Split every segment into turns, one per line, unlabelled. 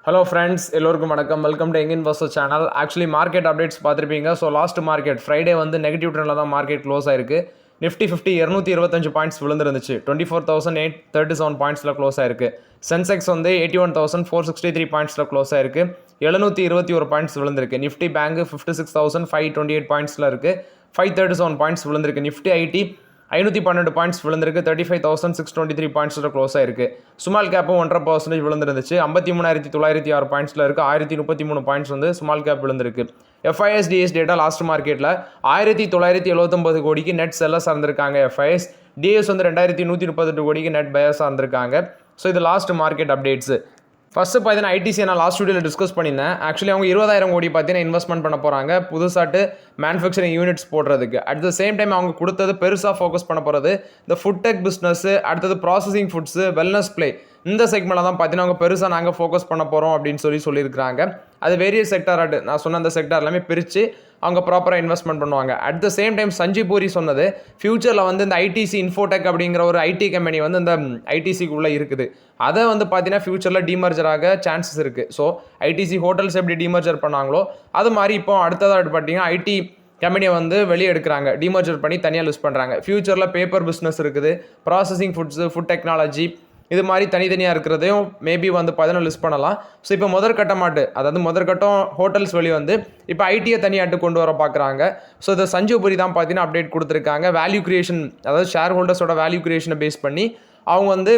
Hello friends, எல்லோருக்கும் வணக்கம். Welcome to young investor channel. Actually market updates பார்த்துருப்பீங்க. So last market Friday வந்து negative ட்ரெண்டில் தான் மார்க்கெட் க்ளோஸ் ஆயிருக்கு. நிஃப்டி 225 பாயிண்ட்ஸ் விழுந்துருந்துச்சு. 24,837 பாயிண்ட்ஸில் க்ளோஸ் ஆயிருக்கு. சென்செக்ஸ் வந்து 81,463 பாயிண்ட்ஸில் க்ளோஸ் ஆயிருக்கு. 721 பாயிண்ட்ஸ் விழுந்திருக்கு. நிஃப்டி பேங்க் 56,528 பாயிண்ட்ஸில் இருக்குது. 537 பாயிண்ட்ஸ் விழுந்திருக்கு. நிஃப்டி ஐடி 512 பாயிண்ட்ஸ் விழுந்திருக்கு. 35,623 பாயிண்ட்ஸில் க்ளோஸ் ஆயிருக்கு. ஸ்மால் கேப்பும் 1.5% விழுந்துருந்துச்சு. 53,906 பாயிண்ட்ஸில் இருக்குது. 1033 பாயிண்ட்ஸ் வந்து ஸ்மால் கேப் விழுந்திருக்கு. FIS/DS டேட்டா லாஸ்ட் மார்க்கெட்டில் 1979 கோடிக்கு நெட் செல்லர்ஸ் இருந்திருக்காங்க. FIS DS வந்து 2138 கோடிக்கு நெட் பயர்ஸாக இருந்திருக்காங்க. ஸோ இது லாஸ்ட் மார்க்கெட் அப்டேட்ஸு. ஃபஸ்ட்டு பார்த்தீங்கன்னா ஐடிசி நான் லாஸ்ட் வீடியோவில் டிஸ்கஸ் பண்ணியிருந்தேன். ஆக்சுவலி அவங்க 20,000 கோடி பார்த்தீங்கன்னா இன்வெஸ்ட்மெண்ட் பண்ண போகிறாங்க புதுசாட்டு மேனுஃபேக்சரிங் யூனிட்ஸ் போடுறதுக்கு. அட் த சேம் டைம் அவங்க கொடுத்தது பெருசாக ஃபோக்கஸ் பண்ண போகிறது இந்த ஃபுட் டெக் பிஸ்னஸ்ஸு, அடுத்தது ப்ராசஸிங் ஃபுட்ஸு, வெல்னஸ் பிளே, இந்த செக்மெண்ட்டில் தான் பார்த்தீங்கன்னா அவங்க பெருசாக நாங்கள் ஃபோக்கஸ் பண்ண போகிறோம் அப்படின்னு சொல்லியிருக்காங்க. அது வேரியஸ் செக்டார் நான் சொன்ன அந்த செக்டார் எல்லாமே பிரித்து அவங்க ப்ராப்பராக இன்வெஸ்ட்மெண்ட் பண்ணுவாங்க. At the same time Sanjeev Puri சொன்னது ஃபியூச்சரில் வந்து இந்த ஐடிசி இன்ஃபோடெக் அப்படிங்கிற ஒரு ஐடி கம்பெனி வந்து இந்த ஐடிசிக்குள்ளே இருக்குது. அதை வந்து பார்த்தீங்கன்னா ஃபியூச்சரில் டிமர்ஜர் ஆக சான்சஸ் இருக்குது. ஸோ ஐடிசி ஹோட்டல்ஸ் எப்படி டிமர்ஜர் பண்ணாங்களோ அது மாதிரி இப்போ அடுத்ததாக பார்த்தீங்கன்னா ஐடி கம்பெனியை வந்து வெளியே எடுக்கிறாங்க, டிமர்ஜர் பண்ணி தனியாக லிஸ்ட் பண்ணுறாங்க. ஃபியூச்சரில் பேப்பர் பிஸ்னஸ் இருக்குது, ப்ராசஸிங் ஃபுட்ஸு, ஃபுட் டெக்னாலஜி, இது மாதிரி தனித்தனியாக இருக்கிறதையும் மேபி வந்து பார்த்தீங்கன்னா லிஸ்ட் பண்ணலாம். ஸோ இப்போ முதற்கட்டம் ஹோட்டல்ஸ் வெளியே வந்து இப்போ ஐடியை தனியாட்டு கொண்டு வர பார்க்குறாங்க. ஸோ இதை சஞ்சீவ் பூரி தான் பார்த்தீங்கன்னா அப்டேட் கொடுத்துருக்காங்க. வேல்யூ கிரியேஷன், அதாவது ஷேர் ஹோல்டர்ஸோட வேல்யூ கிரியேஷனை பேஸ் பண்ணி அவங்க வந்து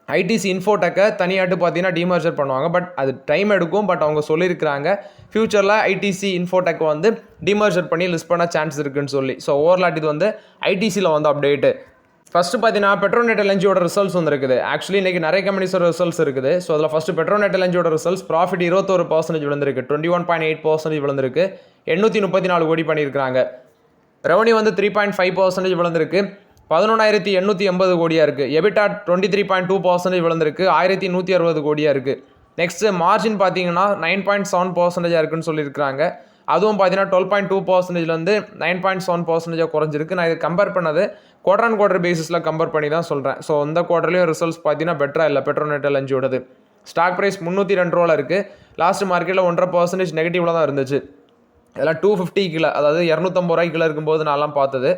ஐடிசி இன்ஃபோடெக்கை தனியாட்டு பார்த்தீங்கன்னா டிமர்ஜர் பண்ணுவாங்க. பட் அது டைம் எடுக்கும். பட் அவங்க சொல்லியிருக்கிறாங்க ஃபியூச்சரில் ஐடிசி இன்ஃபோடெக்கை வந்து டிமர்ஜர் பண்ணி லிஸ்ட் பண்ண சான்ஸ் இருக்குன்னு சொல்லி. ஸோ ஓவர்லாட் இது வந்து ஐடிசியில் வந்து அப்டேட்டு. ஃபஸ்ட்டு பார்த்தீங்கன்னா பெட்ரோநெட் எல்என்ஜியோட ரிசல்ட்ஸ் வந்துருக்குது. ஆக்சுவலி இன்றைக்கி நிறைய கம்பெனிஸோட ரிசல்ட்ஸ் இருக்குது. ஸோ அதில் ஃபஸ்ட்டு பெட்ரோநெட் எல்என்ஜியோட ரிசல்ட்ஸ் ப்ராஃபிட் 21% விழுந்திருக்கு. 21.8% விழுந்திருக்கு. 834 கோடி பண்ணியிருக்காங்க. ரெவன்யூ வந்து 3.5% விழுந்திருக்கு. 11,880 கோடியாக இருக்குது. எபிட்டா 23.2% விழுந்திருக்கு. 1,160 கோடியாக இருக்குது. நெக்ஸ்ட்டு மார்ஜின் பார்த்தீங்கன்னா 9.7% இருக்குன்னு சொல்லியிருக்காங்க. அதுவும் பார்த்தீங்கன்னா 12.2%லேருந்து 9.7% குறைஞ்சிருக்கு. நான் இதை கம்பேர் பண்ணது குவார்டர் பேசிஸில் கம்பேர் பண்ணி தான் சொல்கிறேன். ஸோ இந்த குவார்டர்லேயும் ரிசல்ட்ஸ் பார்த்தீங்கன்னா பெட்டராக இல்லை பெட்ரோநெட் எல்என்ஜியோடது. ஸ்டாக் ப்ரைஸ் 302 ரூபாவில் இருக்குது. லாஸ்ட் மார்க்கெட்டில் 1.5% நெகட்டிவில் தான் இருந்துச்சு. இதெல்லாம் 250 கீழே, அதாவது 250 ரூபாய் கீழே இருக்கும்போது நான்லாம் பார்த்தது.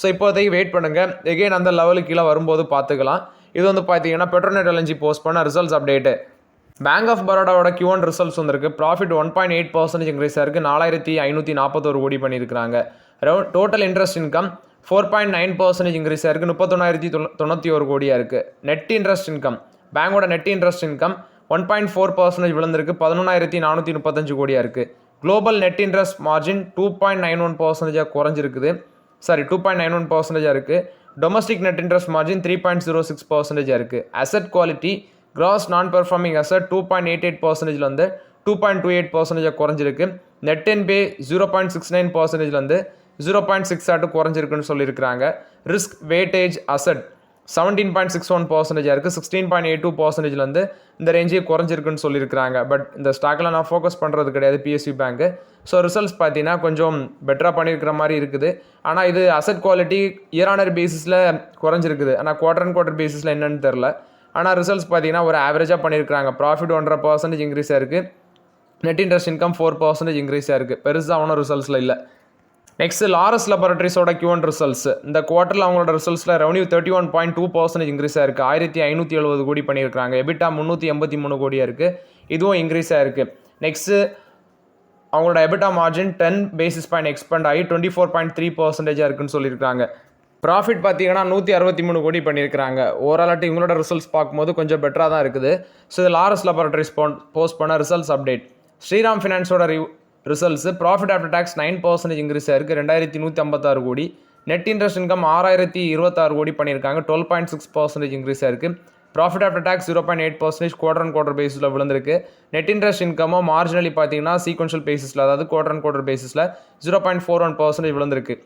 ஸோ இப்போதைக்கு வெயிட் பண்ணுங்கள், எகெயின் அந்த லெவலுக்கு கீழே வரும்போது பார்த்துக்கலாம். இது வந்து பார்த்தீங்கன்னா பெட்ரோநெட் எல்என்ஜி போஸ்ட் பண்ண ரிசல்ட்ஸ் அப்டேட்டு. பேங்க் ஆஃப் பரோடாவோட Q1 ரிசல்ட்ஸ் வந்துருக்கு. ப்ராஃபிட் 1.8% இன்க்ரீஸ் ஆயிருக்கு. 4,541 கோடி பண்ணியிருக்காங்க. டோட்டல் இன்ட்ரெஸ்ட் இன்கம் 4.9% இன்க்ரீஸ் ஆயிருக்கு. 31,091 கோடியாக இருக்குது. நெட் இன்ட்ரெஸ்ட் இன்கம், பேங்கோட நெட் இன்ட்ரெஸ்ட் இன்கம் 1.4% விழுந்திருக்கு. 11,435 கோடியாக இருக்குது. குளோபல் நெட் இன்ட்ரெஸ்ட் மார்ஜின் 2.91% குறைஞ்சிருக்குது. 2.91% இருக்குது. டொமஸ்டிக் நெட் இன்ட்ரெஸ்ட் மார்ஜின் 3.06% இருக்குது. Asset quality gross non performing asset 2.88%லேருந்து 2.28% குறைஞ்சிருக்கு. நெட் என்பே 0.69%லேருந்து 0.68 குறைஞ்சிருக்குன்னு சொல்லியிருக்கிறாங்க. ரிஸ்க் வெயிட்டேஜ் அசெட் 17.61% இருக்குது. 16.82%லேருந்து இந்த ரேஞ்சே குறைஞ்சிருக்குன்னு சொல்லியிருக்கிறாங்க. பட் இந்த ஸ்டாக்கில் நான் ஃபோக்கஸ் பண்ணுறது கிடையாது, PSU பேங்க்கு. ஸோ ரிசல்ட்ஸ் பார்த்தீங்கன்னா கொஞ்சம் பெட்டராக பண்ணியிருக்கிற மாதிரி இருக்குது. ஆனால் இது asset quality year on year பேசிஸில் குறைஞ்சிருக்குது. ஆனால் குவார்டர் பேசிஸில் என்னன்னு தெரில. ஆனால் ரிசல்ட்ஸ் பார்த்தீங்கன்னா ஒரு ஆவரேஜாக பண்ணியிருக்காங்க. ப்ராஃபிட் 1.5% இன்க்ரீஸ் ஆயிருக்கு. நெட் இன்ட்ரெஸ்ட் இன்கம் 4% இன்க்ரீஸ் ஆயிருக்கு. பெருசாக ஒன்றும் ரிசல்ட்ஸில் இல்லை. நெக்ஸ்ட்டு லாரஸ் லெபார்ட்டரிஸோட Q1 ரிசல்ட்ஸ். இந்த குவார்ட்டரில் அவங்களோட ரிசல்ட்ஸில் ரெவன்யூ 31.2% இன்க்ரீஸ் ஆயிருக்கு. 1,570 கோடி பண்ணியிருக்காங்க. எபிட்டா 383 கோடியாக இருக்குது. இதுவும் இன்க்ரீஸ் ஆயிருக்கு. நெக்ஸ்ட்டு அவங்களோட EBITDA margin 10 basis point expand ஆகி 24.3% இருக்குன்னு சொல்லியிருக்காங்க. ப்ராஃபிட் பார்த்தீங்கன்னா 163 கோடி பண்ணியிருக்காங்க. ஓவராலாட்டு இவங்களோட ரிசல்ட்ஸ் பார்க்கும்போது கொஞ்சம் பெட்டராக தான் இருக்குது. ஸோ இது லாரஸ் லெபார்ட்டரிஸ் போஸ்ட் பண்ண ரிசல்ட்ஸ் அப்டேட். ஸ்ரீராம் ஃபினான்ஸோட results profit after tax 9% increase ஆயிருக்கு. 2,156 கோடி. நெட் இன்ட்ரெஸ்ட் இன்கம் 6,026 கோடி பண்ணியிருக்காங்க. 12.6% இன்க்ரீஸ் ஆயிருக்கு. ப்ராஃபிட் ஆஃப்டர் டேக்ஸ் 0.8% குவார்டர் பேசிஸில் விழுந்திருக்கு. நெட் இன்ட்ரெஸ்ட் இன்கமோ மார்ஜினலி பார்த்தீங்கன்னா சீக்வன்ஷியல் பேசிஸில், அதாவது குவார்டர் பேசிஸில் 0.41% விழுந்திருக்கு.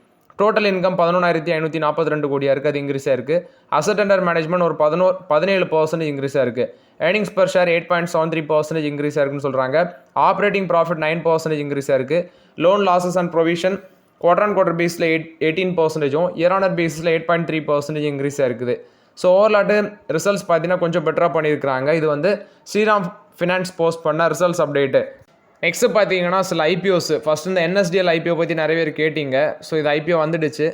டோட்டல் இன்கம் 11,542 கோடியாக இருக்குது. அது இன்க்ரீஸ் ஆயிருக்கு. அசெட் அண்டர் மேனேஜ்மெண்ட் ஒரு 17% இன்க்ரீஸ் ஆயிருக்கு. ஏர்னிங்ஸ் பர் ஷேர் 8.73% இன்க்ரீஸ் ஆயிருக்குன்னு சொல்கிறாங்க. ஆப்ரேட்டிங் ப்ராஃபிட் 9% இன்க்ரீஸ் ஆயிருக்கு. Loan losses and provision quarter பேஸில் 18%, இயர் ஆன் இயர் பேஸில் 8.3% இன்க்ரீஸ் ஆயிருக்குது. ஸோ ஓவர்லாட்டு ரிசல்ட்ஸ் பார்த்தீங்கன்னா கொஞ்சம் பெட்டராக பண்ணியிருக்கிறாங்க. இது வந்து ஸ்ரீராம் ஃபினான்ஸ் போஸ்ட் பண்ண ரிசல்ட்ஸ் அப்டேட்டு. நெக்ஸ்ட்டு பார்த்தீங்கன்னா சில ஐபிஓஸ். ஃபஸ்ட் இந்த என்எஸ்டிஎல் ஐபிஓ பற்றி நிறைய பேர் கேட்டிங்க. ஸோ இது ஐபிஓ வந்துடுச்சு.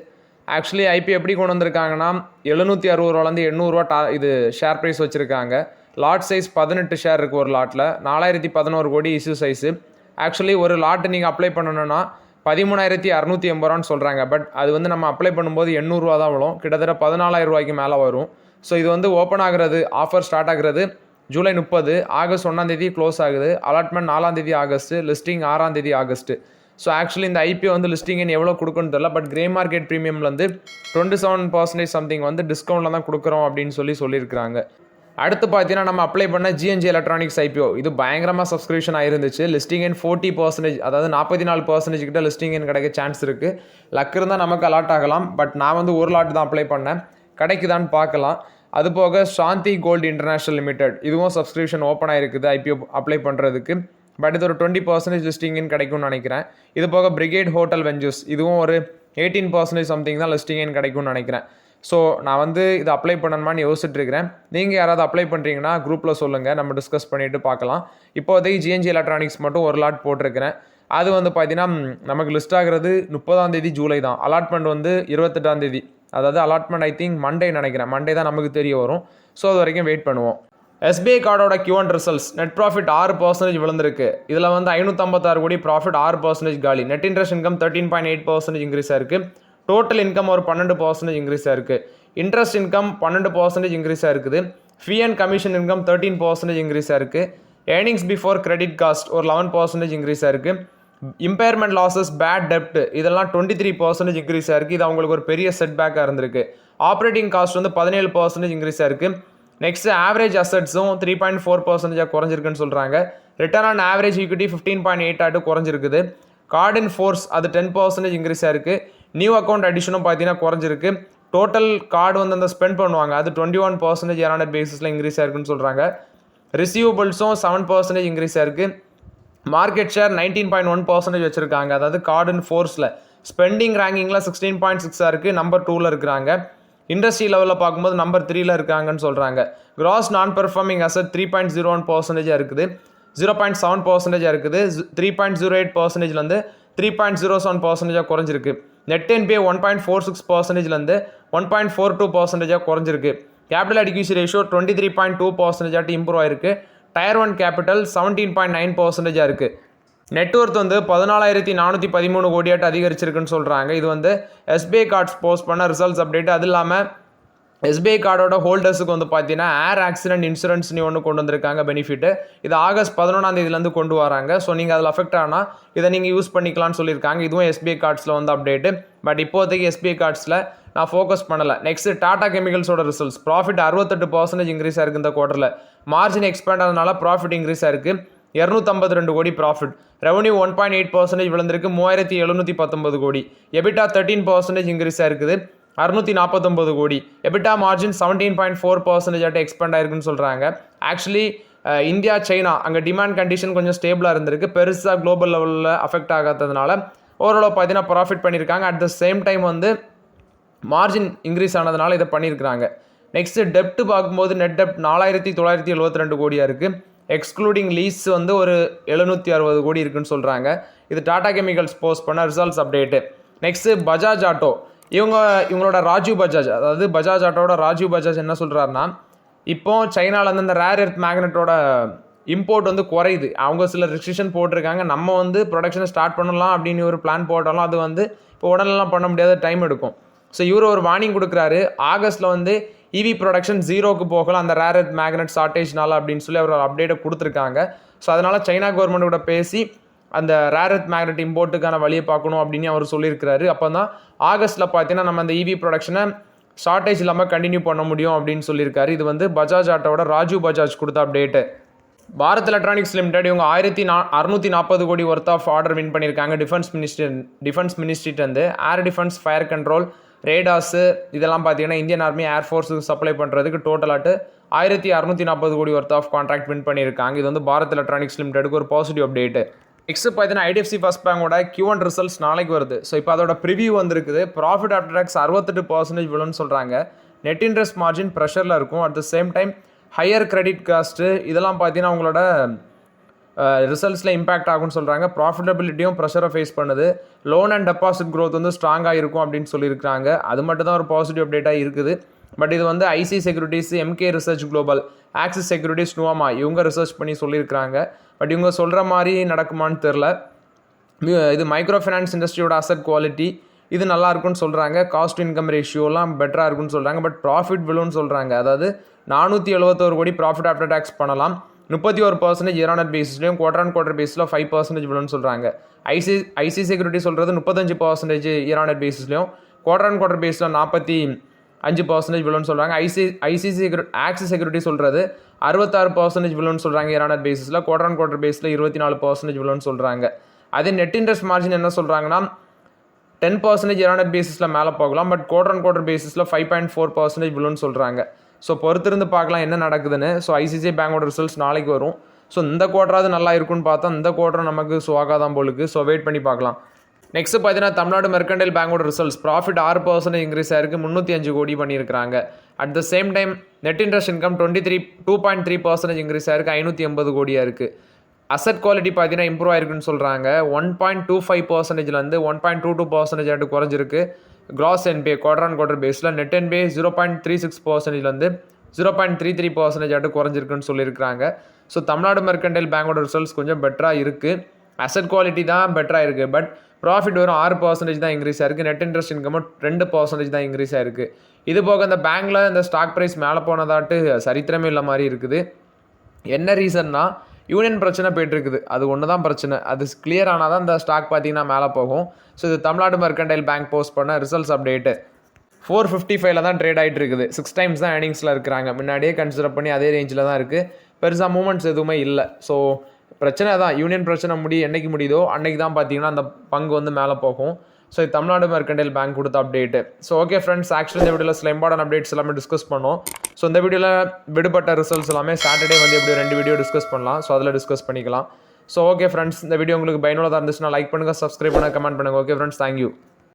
ஆக்சுவலி ஐபிஓ எப்படி கொண்டு வந்திருக்காங்கன்னா 760 800 இது ஷேர் ப்ரைஸ் வச்சுருக்காங்க. லாட் சைஸ் 18 ஷேர் இருக்குது ஒரு லாட்டில். 4011 கோடி இஷ்யூ சைஸு. ஆக்சுவலி ஒரு லாட்டு நீங்கள் அப்ளை பண்ணணுன்னா 13,680 சொல்கிறாங்க. பட் அது வந்து நம்ம அப்ளை பண்ணும்போது 800 தான் வரும். கிட்டத்தட்ட 14,000 மேலே வரும். ஸோ இது வந்து ஓப்பன் ஆகிறது, ஆஃபர் ஸ்டார்ட் ஆகிறது ஜூலை 30, ஆகஸ்ட் 1 க்ளோஸ் ஆகுது. Allotment 4 August, listing 6 August. So actually இந்த ஐபிஓ வந்து லிஸ்டிங் எவ்வளோ கொடுக்குன்னு தெரியல. பட் கிரே மார்க்கெட் ப்ரீமியம்லேருந்து 27% சம்திங் வந்து டிஸ்கவுண்ட்டில் தான் கொடுக்குறோம் அப்படின்னு சொல்லியிருக்கிறாங்க. அடுத்து பார்த்தீங்கன்னா நம்ம அப்ளை பண்ண ஜிஎன்ஜி எலக்ட்ரானிக்ஸ் ஐபிஓ. இது பயங்கரமாக சப்ஸ்கிரிப்ஷன் ஆயிருந்துச்சு. லிஸ்டிங் எண் 40%, அதாவது 44% கிட்ட லிஸ்டிங் எண் கிடைக்க சான்ஸ் இருக்குது. லக் இருந்தால் நமக்கு அலாட் ஆகலாம். பட் நான் வந்து ஒரு லாட் தான் அப்ளை பண்ணேன், கிடைக்குதான்னு பார்க்கலாம். அது போக சாந்தி கோல்டு இன்டர்நேஷனல் லிமிடெட், இதுவும் சப்ஸ்கிரிப்ஷன் ஓப்பன் ஆகிருக்குது ஐபிஓ அப்ளை பண்ணுறதுக்கு. பட் இது ஒரு 20% லிஸ்டிங்னு கிடைக்கும்னு நினைக்கிறேன். இது போக பிரிகேட் ஹோட்டல் வெஞ்சர்ஸ், இதுவும் ஒரு 18% சம்திங் தான் லிஸ்டிங்னு கிடைக்கும்னு நினைக்கிறேன். ஸோ நான் வந்து இது அப்ளை பண்ணணுமான்னு யோசிச்சுட்டு இருக்கிறேன். நீங்கள் யாராவது அப்ளை பண்ணுறீங்கன்னா குரூப்பில் சொல்லுங்கள், நம்ம டிஸ்கஸ் பண்ணிவிட்டு பார்க்கலாம். இப்போதைக்கு ஜிஎன்ஜி எலக்ட்ரானிக்ஸ் மட்டும் ஒரு லாட் போட்டிருக்கிறேன். அது வந்து பார்த்தீங்கன்னா நமக்கு லிஸ்ட் ஆகிறது 30 ஜூலை தான். அலாட்மெண்ட் வந்து 28, அதாவது அலாட்மெண்ட் ஐ திங்க் மண்டே நினைக்கிறேன். மண்டே தான் நமக்கு தெரிய வரும். ஸோ அது வரைக்கும் வெயிட் பண்ணுவோம். எஸ்பிஐ கார்டோட Q1 ரிசல்ட்ஸ். நெட் ப்ராஃபிட் 6% விழுந்திருக்கு. இதில் வந்து 556 கோடி ப்ராஃபிட், 6% காலி. நெட் இன்ட்ரெஸ்ட் இன்கம் 13.8% இன்க்ரீஸ் ஆயிருக்கு. டோட்டல் இன்கம் ஒரு 12% இன்க்ரீஸ் ஆயிருக்கு. இன்ட்ரெஸ்ட் இன்கம் 12% இன்க்ரீஸ் ஆயிருக்குது. Fee and commission income 13% increase ஆயிருக்கு. ஏர்னிங்ஸ் பிஃபோர் கிரெடிட் காஸ்ட் ஒரு 11% இன்க்ரீஸ் ஆயிருக்கு. இம்பேர்மெண்ட் லாசஸ், பேட் டெப்ட் இதெல்லாம் 23% இன்க்ரீஸ் ஆயிருக்கு. இது அவங்களுக்கு ஒரு பெரிய செட்பேக்காக இருந்திருக்கு. ஆப்ரேட்டிங் காஸ்ட் வந்து 17% இன்க்ரீஸ் ஆயிருக்கு. நெக்ஸ்ட் ஆவரேஜ் அசட்ஸும் 3.4% குறைஞ்சிருக்குன்னு சொல்கிறாங்க. ரிட்டர்ன் ஆன் ஆவரேஜ் ஈக்விட்டி 15.8 குறைஞ்சிருக்குது. கார்டு இன் ஃபோர்ஸ் அது 10% இன்க்ரீஸ் ஆயிருக்கு. நியூ அக்கௌண்ட் அடிஷனும் பார்த்தீங்கன்னா குறைஞ்சிருக்கு. டோட்டல் கார்டு வந்து அந்த ஸ்பெண்ட் பண்ணுவாங்க அது 21% இயர் பேசிஸில் இன்க்ரீஸ் ஆயிருக்குன்னு சொல்கிறாங்க. ரிசீவபிள்ஸும் 7% இன்க்ரீஸ் ஆயிருக்கு. மார்க்கெட் ஷேர் 19.1% வச்சுருக்காங்க. அதாவது கார்டு இன் ஃபோர்ஸில். ஸ்பெண்டிங் ரேங்கிங்கில் 16.6 இருக்குது, நம்பர் 2ல் இருக்கிறாங்க. இண்டஸ்ட்ரி லெவலில் பார்க்கும்போது நம்பர் 3ல் இருக்காங்கன்னு சொல்கிறாங்க. கிராஸ் நான் பெர்ஃபார்மிங் அசட் 3.01% இருக்குது, 0.7% இருக்குது. 3.08%லேருந்து 3.07% குறைஞ்சிருக்கு. நெட் என்பிஏ 1.46%லேருந்து 1.42% குறைஞ்சிருக்கு. கேபிட்டல் அடிக்யூசி ரேஷியோ 23.2% இம்ப்ரூவ் ஆயிருக்கு. டயர் 1 கேபிட்டல் 17.9% இருக்குது. நெட்ஒர்த் வந்து 14,413 கோடியாட்டு அதிகரிச்சிருக்குன்னு சொல்கிறாங்க. இது வந்து எஸ்பிஐ கார்ட்ஸ் போஸ்ட் பண்ண ரிசல்ட்ஸ் அப்டேட். அது இல்லாமல் எஸ்பிஐ கார்டோட ஹோல்டர்ஸுக்கு வந்து பார்த்தீங்கன்னா ஏர் ஆக்சிடென்ட் இன்சூரன்ஸ்னு ஒன்று கொண்டு வந்திருக்காங்க பெனிஃபிட்டு. இது ஆகஸ்ட் 11 கொண்டு வராங்க. ஸோ நீங்கள் அதில் அஃபெக்ட் ஆனால் இதை நீங்கள் யூஸ் பண்ணிக்கலாம்னு சொல்லியிருக்காங்க. இதுவும் எஸ்பிஐ கார்ட்ஸில் வந்து அப்டேட்டு. பட் இப்போதைக்கு எஸ்பிஐ கார்ட்ஸில் நான் ஃபோக்கஸ் பண்ணலை. நெக்ஸ்ட் டாடா கெமிக்கல்ஸோட ரிசல்ட்ஸ். ப்ராஃபிட் 68% இன்க்ரீஸ் ஆயிருக்கு இந்த குவார்ட்டரில். மார்ஜின் எக்ஸ்பேண்ட் ஆனதுனால ப்ராஃபிட் இன்க்ரீஸ் ஆயிருக்கு. 252 கோடி ப்ராஃபிட். ரெவன்யூ 1.8% விழுந்திருக்கு, 3719 கோடி. எபிட்டா 13% இன்க்ரீஸ் ஆயிருக்குது, 649 கோடி. எபிட்டா மார்ஜின் 17.4% எக்ஸ்பேண்ட் ஆயிருக்குன்னு சொல்கிறாங்க. ஆக்சுவலி இந்தியா, சைனா அங்கே டிமாண்ட் கண்டிஷன் கொஞ்சம் ஸ்டேபிளாக இருந்திருக்கு. பெருசாக குளோபல் லெவலில் அஃபெக்ட் ஆகாததுனால ஓரளவு பார்த்தீங்கன்னா ப்ராஃபிட் பண்ணியிருக்காங்க. அட் த சேம் டைம் வந்து மார்ஜின் இன்க்ரீஸ் ஆனதுனால இதை பண்ணியிருக்கிறாங்க. நெக்ஸ்ட் டெப்ட் பார்க்கும்போது நெட் டெப்ட் 4,972 கோடியாக இருக்குது. எக்ஸ்க்ளூடிங் லீஸ் வந்து ஒரு 760 கோடி இருக்குன்னு சொல்கிறாங்க. இது டாடா கெமிக்கல்ஸ் போஸ்ட் பண்ண results update. Next Bajaj auto. இவங்களோட ராஜீவ் பஜாஜ், அதாவது பஜாஜ் ஆட்டோட ராஜீவ் பஜாஜ் என்ன சொல்கிறாருன்னா, இப்போ சைனாவில் இந்த ரேர் எர்த் மேக்னெட்டோட இம்போர்ட் வந்து குறையுது. அவங்க சில ரெஸ்ட்ரிக்ஷன் போட்டிருக்காங்க. நம்ம வந்து ப்ரொடக்ஷனை ஸ்டார்ட் பண்ணலாம் அப்படின்னு ஒரு பிளான் போட்டாலும் அது வந்து இப்போ உடனெல்லாம் பண்ண முடியாத, டைம் எடுக்கும். ஸோ இவர் ஒரு வார்னிங் கொடுக்குறாரு. ஆகஸ்ட்டில் வந்து இவி ப்ரொடக்ஷன் 0க்கு போகலாம் அந்த ரேர் எர்த் மேக்னெட் ஷார்ட்டேஜ்னால அப்படின்னு சொல்லி அவர் ஒரு அப்டேட்டை கொடுத்துருக்காங்க. ஸோ அதனால் சைனா கவர்மெண்ட் கூட பேசி அந்த ரேர் எர்த் மேக்னெட் இம்போர்ட்டுக்கான வழியை பார்க்கணும் அப்படின்னு அவர் சொல்லியிருக்கிறாரு. அப்போ தான் ஆகஸ்ட்டில் பார்த்தீங்கன்னா நம்ம அந்த இவி ப்ரொடக்ஷனை ஷார்ட்டேஜ் இல்லாமல் கண்டினியூ பண்ண முடியும் அப்படின்னு சொல்லியிருக்காரு. இது வந்து பஜாஜ் ஆட்டோட ராஜீவ் பஜாஜ் கொடுத்த அப்டேட்டு. பாரத் எலக்ட்ரானிக்ஸ் லிமிடெட் இவங்க 1640 கோடி ஒர்த் ஆஃப் ஆர்டர் வின் பண்ணியிருக்காங்க டிஃபென்ஸ் மினிஸ்ட்ரிட்டேருந்து. Air defence, fire control, radars இதெல்லாம் பார்த்தீங்கன்னா இந்தியன் ஆர்மி, ஏர்ஃபோர்ஸுக்கு சப்ளை பண்ணுறதுக்கு டோட்டலாட்டு 1640 கோடி ஒர்த் ஆஃப் கான்ட்ராக்ட் வின் பண்ணியிருக்காங்க. இது வந்து பாரத் எலக்ட்ரானிக்ஸ் லிமிடெடுக்கு ஒரு பாசிட்டிவ் அப்டேட்டு. நெக்ஸ்ட் பார்த்தீங்கன்னா ஐடிஎஃப்சி ஃபர்ஸ்ட் பேங்கோட Q1 ரிசல்ட்ஸ் நாளைக்கு வருது. ஸோ இப்போ அதோட ப்ரிவியூ வந்துருக்குது. ப்ராஃபிட் ஆஃப்டர் டேக்ஸ் 68% விழுன்னு சொல்கிறாங்க. நெட் இன்ட்ரெஸ்ட் மார்ஜின் ப்ரெஷரில் இருக்கும். At the same time higher credit cost இதெல்லாம் பார்த்தீங்கன்னா அவங்களோட ரிசல்ட்ஸில் இம்பாக்ட் ஆகும்னு சொல்கிறாங்க. ப்ராஃபிட்டபிலிட்டியும் ப்ரெஷரை ஃபேஸ் பண்ணுது. லோன் அண்ட் டெபாசிட் க்ரோத் வந்து ஸ்ட்ராங்காக இருக்கும் அப்படின்னு சொல்லியிருக்காங்க. அது மட்டும் தான் ஒரு பாசிட்டிவ் அப்டேட்டாக இருக்குது. பட் இது வந்து IC securities, Emkay research global, Axis securities, Nuvama இவங்க ரிசர்ச் பண்ணி சொல்லியிருக்காங்க. பட் இவங்க சொல்கிற மாதிரி நடக்குமான்னு தெரில. இது மைக்ரோ ஃபைனான்ஸ் இண்டஸ்ட்ரியோட அசட் குவாலிட்டி இது நல்லா இருக்குன்னு சொல்கிறாங்க. காஸ்ட் இன்கம் ரேஷியோலாம் பெட்டராக இருக்குன்னு சொல்கிறாங்க. பட் ப்ராஃபிட் விழுன்னு சொல்கிறாங்க. அதாவது 471 கோடி ப்ராஃபிட் ஆஃப்டர் டேக்ஸ் பண்ணலாம். 31% இயர் ஆன் இயர் பேசிஸ்லையும் குவார்டர் ஆன் குவார்டர் பேஸில் 5% விழுன்னு சொல்கிறாங்க. ஐசி செக்யூரிட்டி சொல்கிறது 35% இயர் ஆன் இயர் பேசிஸ்லையும் குவார்டர் ஆன் குவார்டர் பேஸில் 45% விழுன்னு சொல்கிறாங்க. ஆக்சிஸ் செக்யூரிட்டி சொல்கிறது 66% விழுன்னு சொல்கிறாங்க இயர் ஆன் இயர் பேசிஸில். குவார்டர் ஆன் குவார்டர் பேஸில் 24% விழுன்னு சொல்கிறாங்க. அதே நெட் இன்ட்ரெஸ்ட் மார்ஜின் என்ன சொல்கிறாங்கன்னா 10% இயர் ஆன் இயர் பேசிஸில் மேலே போகலாம். பட் குவார்டர் ஆன் குவார்டர் பேசிஸில் 5.4% விழுன்னு சொல்கிறாங்க. ஸோ பொறுத்திருந்து பார்க்கலாம் என்ன நடக்குதுன்னு. ஸோ ஐசிஐசிஐ பேங்கோட ரிசல்ட்ஸ் நாளைக்கு வரும். ஸோ இந்த குவார்டராவது நல்லா இருக்குன்னு பார்த்தா இந்த குவார்டர் நமக்கு சுவாகா தான் போலுக்கு. ஸோ வெயிட் பண்ணி பார்க்கலாம். நெக்ஸ்ட் பார்த்தீங்கன்னா தமிழ்நாடு மெர்கண்டைல் பேங்கோட ரிசல்ட்ஸ். ப்ராஃபிட் 6% இன்க்ரீஸ் ஆயிருக்கு, 305 கோடி பண்ணியிருக்காங்க. At the same time net interest income 2.3% increase ஆயிருக்கு, 580 கோடியாக இருக்குது. அசட் குவாலிட்டி பார்த்தீங்கன்னா இம்ப்ரூவ் ஆயிருக்குன்னு சொல்கிறாங்க. 1.25%லேருந்து 1.22% குறைஞ்சிருக்கு. Cross NBA quarter on quarter பேஸில், நெட் என்பிஏ 0.36%லேருந்து 0.33% குறைஞ்சிருக்குன்னு சொல்லியிருக்காங்க. ஸோ தமிழ்நாடு மெர்கண்டைல் பேங்கோட ரிசல்ட்ஸ் கொஞ்சம் பெட்டராக இருக்குது. அசட் குவாலிட்டி தான் பெட்டராக இருக்குது. பட் ப்ராஃபிட் வெறும் 6% தான் இன்க்ரீஸ் ஆயிருக்கு. நெட் இன்ட்ரெஸ்ட் இன்கமும் 2% தான் இன்க்ரீஸ் ஆயிருக்கு. இது போக இந்த பேங்க்கில் இந்த ஸ்டாக் ப்ரைஸ் மேலே போனதாட்டு சரித்திரமே இல்லை மாதிரி இருக்குது. என்ன ரீசன்னா யூனியன் பிரச்சனை போய்ட்டுருக்குது. அது ஒன்று தான் பிரச்சனை. அது கிளியர் ஆனால் தான் இந்த ஸ்டாக் பார்த்தீங்கன்னா மேலே போகும். ஸோ இது தமிழ்நாடு மெர்கண்டைல் பேங்க் போஸ்ட் பண்ண ரிசல்ட்ஸ் அப்டேட்டு. 455 தான் ட்ரேட் ஆகிட்டு இருக்குது. 6 times தான் ஏர்னிங்ஸில் இருக்கிறாங்க. முன்னாடியே கன்சிடர் பண்ணி அதே ரேஞ்சில் தான் இருக்குது. பெருசாக மூமெண்ட்ஸ் எதுவுமே இல்லை. ஸோ பிரச்சனை தான், யூனியன் பிரச்சனை என்றைக்கு முடியுதோ அன்றைக்கி தான் பார்த்தீங்கன்னா அந்த பங்கு வந்து மேலே போகும். ஸோ இது தமிழ்நாடு மெர்கண்டைல் பேங்க் கொடுத்த update. So okay friends, actually இந்த வீடியோவில் சில இம்பார்ட்டன்ட் அப்டேட்ஸ் எல்லாமே டிஸ்கஸ் பண்ணோம். ஸோ இந்த வீடியோவில் விடுபட்ட ரிசல்ட்ஸ் எல்லாமே சாட்டர்டே வந்து எப்படி 2 வீடியோ டிஸ்கஸ் பண்ணலாம். ஸோ அதில் டிஸ்கஸ் பண்ணிக்கலாம். ஸோ ஓகே ஃப்ரெண்ட்ஸ், இந்த வீடியோ உங்களுக்கு பயனுள்ளதாக இருந்துச்சுன்னா லைக் பண்ணுங்கள், சப்ஸ்கிரைப் பண்ணுங்கள், கமெண்ட் பண்ணுங்கள். Okay friends, thank you.